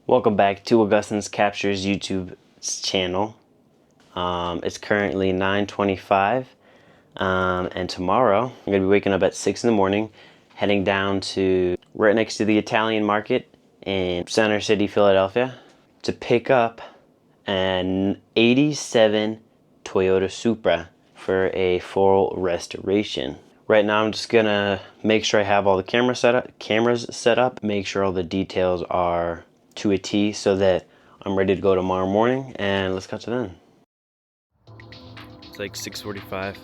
Welcome back to Augustine's Captures YouTube channel. It's currently 9:25, and tomorrow I'm going to be waking up at 6 in the morning, heading down to right next to the Italian market in Center City, Philadelphia, to pick up an 87 Toyota Supra for a full restoration. Right now I'm just gonna make sure I have all the cameras set up, make sure all the details are to a T so that I'm ready to go tomorrow morning, and let's cut to then. It's like 6:45.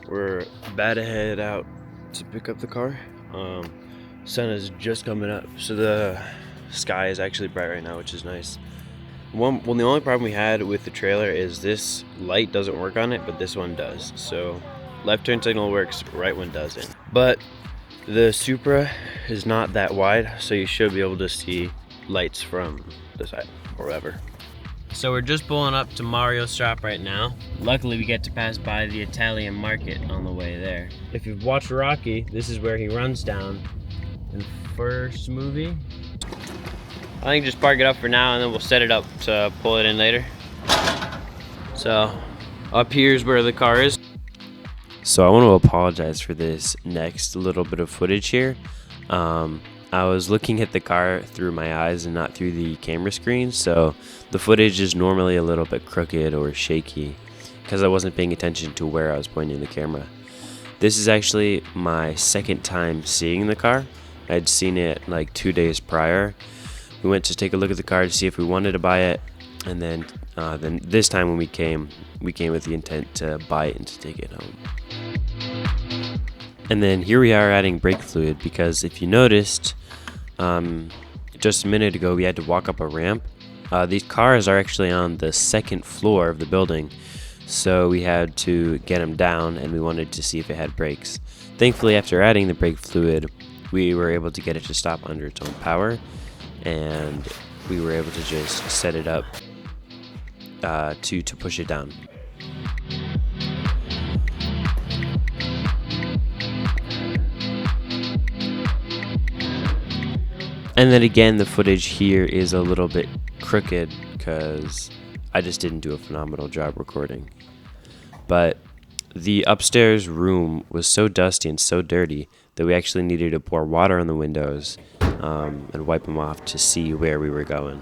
We're about to head out to pick up the car. Sun is just coming up, so the sky is actually bright right now, which is nice. The only problem we had with the trailer is this light doesn't work on it, but this one does. So left turn signal works, right one doesn't. But the Supra is not that wide, so you should be able to see lights from the side or whatever. So we're just pulling up to Mario's shop right now. Luckily we get to pass by the Italian market on the way there. If you've watched Rocky, this is where he runs down in the first movie. I think just park it up for now and then we'll set it up to pull it in later. So up here's where the car is. So I want to apologize for this next little bit of footage here. I was looking at the car through my eyes and not through the camera screen, so the footage is normally a little bit crooked or shaky because I wasn't paying attention to where I was pointing the camera. This is actually my second time seeing the car. I'd seen it like 2 days prior. We went to take a look at the car to see if we wanted to buy it, and then this time when we came with the intent to buy it and to take it home. And then here we are adding brake fluid because if you noticed, just a minute ago we had to walk up a ramp. These cars are actually on the second floor of the building, so we had to get them down and we wanted to see if it had brakes. Thankfully, after adding the brake fluid, we were able to get it to stop under its own power, and we were able to just set it up to push it down. And then again, the footage here is a little bit crooked because I just didn't do a phenomenal job recording. But the upstairs room was so dusty and so dirty that we actually needed to pour water on the windows and wipe them off to see where we were going.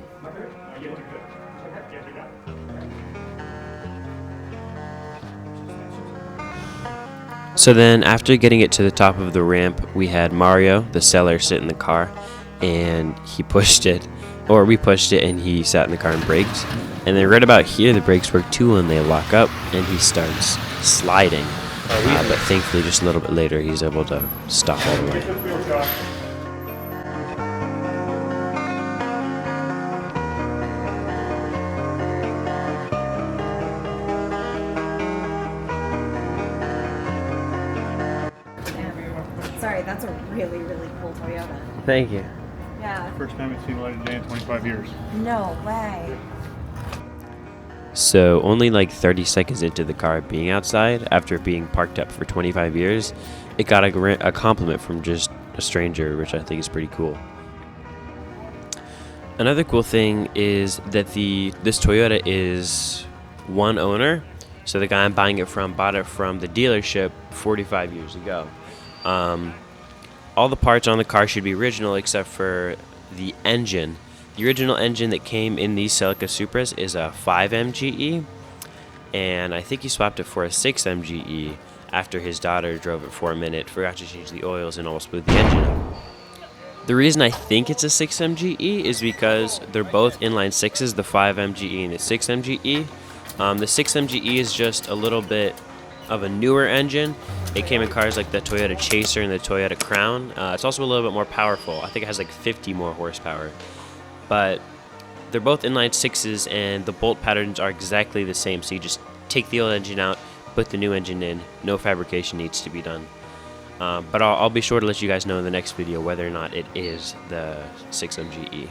So then after getting it to the top of the ramp, we had Mario, the seller, sit in the car, and he pushed it, or we pushed it, and he sat in the car and braked. And then right about here, the brakes work too, and they lock up, and he starts sliding. But thankfully, just a little bit later, he's able to stop all the way. Sorry, that's a really, really cool Toyota. Thank you. Yeah. First time it's seen light of day in 25 years. No way. So only like 30 seconds into the car being outside, after being parked up for 25 years, it got a compliment from just a stranger, which I think is pretty cool. Another cool thing is that this Toyota is one owner. So the guy I'm buying it from bought it from the dealership 45 years ago. All the parts on the car should be original except for the engine. The original engine that came in these Celica Supras is a 5 MGE, and I think he swapped it for a 6 MGE after his daughter drove it for a minute, forgot to change the oils, and almost blew the engine up. The reason I think it's a 6 MGE is because they're both inline 6s, the 5 MGE and the 6 MGE. The 6 MGE is just a little bit of a newer engine. It came in cars like the Toyota Chaser and the Toyota Crown. It's also a little bit more powerful. I think it has like 50 more horsepower. But they're both inline 6s, and the bolt patterns are exactly the same. So you just take the old engine out, put the new engine in. No fabrication needs to be done. But I'll be sure to let you guys know in the next video whether or not it is the 6 MGE.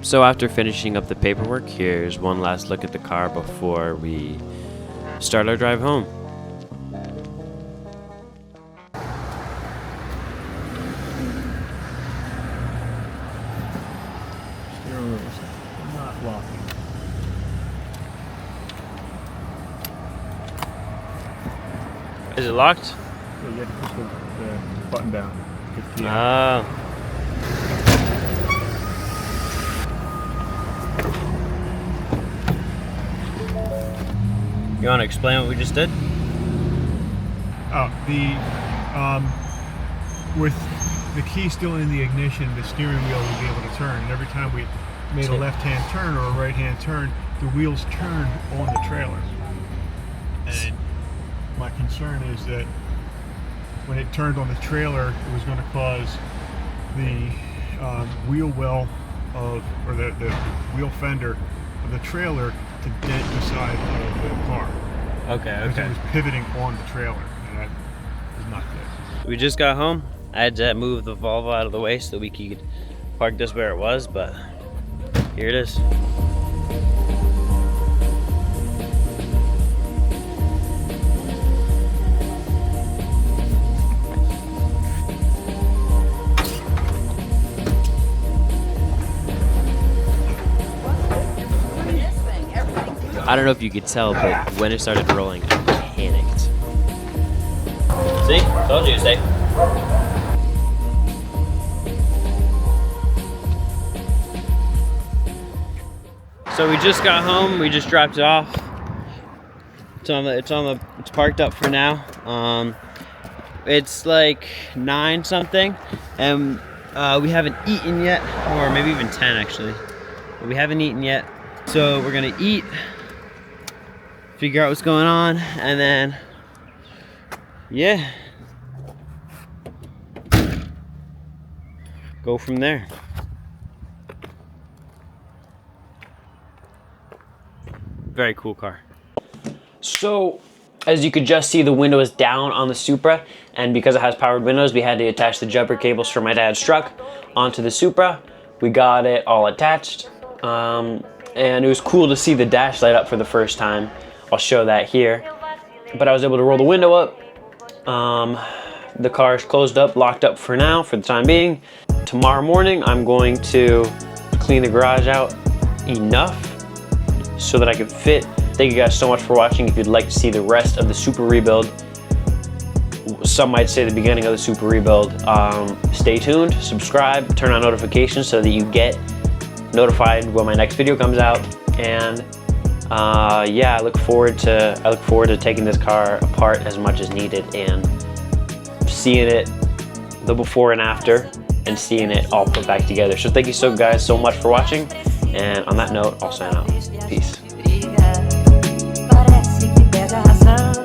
So after finishing up the paperwork, here's one last look at the car before we start our drive home. Steering wheel's not locking. Is it locked? So you have to push the button down. Get the, Ah. You want to explain what we just did? with the key still in the ignition, the steering wheel will be able to turn. And every time we made a left-hand turn or a right-hand turn, the wheels turned on the trailer. And my concern is that when it turned on the trailer, it was going to cause the wheel well or the wheel fender of the trailer to dent the side of the car. Okay, Because it was pivoting on the trailer, and that is not good. We just got home. I had to move the Volvo out of the way so we could park this where it was, but here it is. I don't know if you could tell, but when it started rolling, I panicked. See? Told you, see? So we just got home. We just dropped it off. It's parked up for now. It's like 9 something, and we haven't eaten yet, or maybe even 10 actually. But we haven't eaten yet, so we're gonna eat, figure out what's going on, and then yeah, go from there. Very cool car. So, as you could just see, the window is down on the Supra, and because it has powered windows, we had to attach the jumper cables from my dad's truck onto the Supra. We got it all attached, and it was cool to see the dash light up for the first time. I'll show that here. But I was able to roll the window up. The car is closed up, locked up for now, for the time being. Tomorrow morning, I'm going to clean the garage out enough so that I can fit. Thank you guys so much for watching. If you'd like to see the rest of the Supra rebuild, some might say the beginning of the Supra rebuild, stay tuned, subscribe, turn on notifications so that you get notified when my next video comes out. And yeah, I look forward to taking this car apart as much as needed and seeing it, the before and after, and seeing it all put back together. So thank you guys so much for watching, and on that note, I'll sign out. Peace. Parece que perde a razão.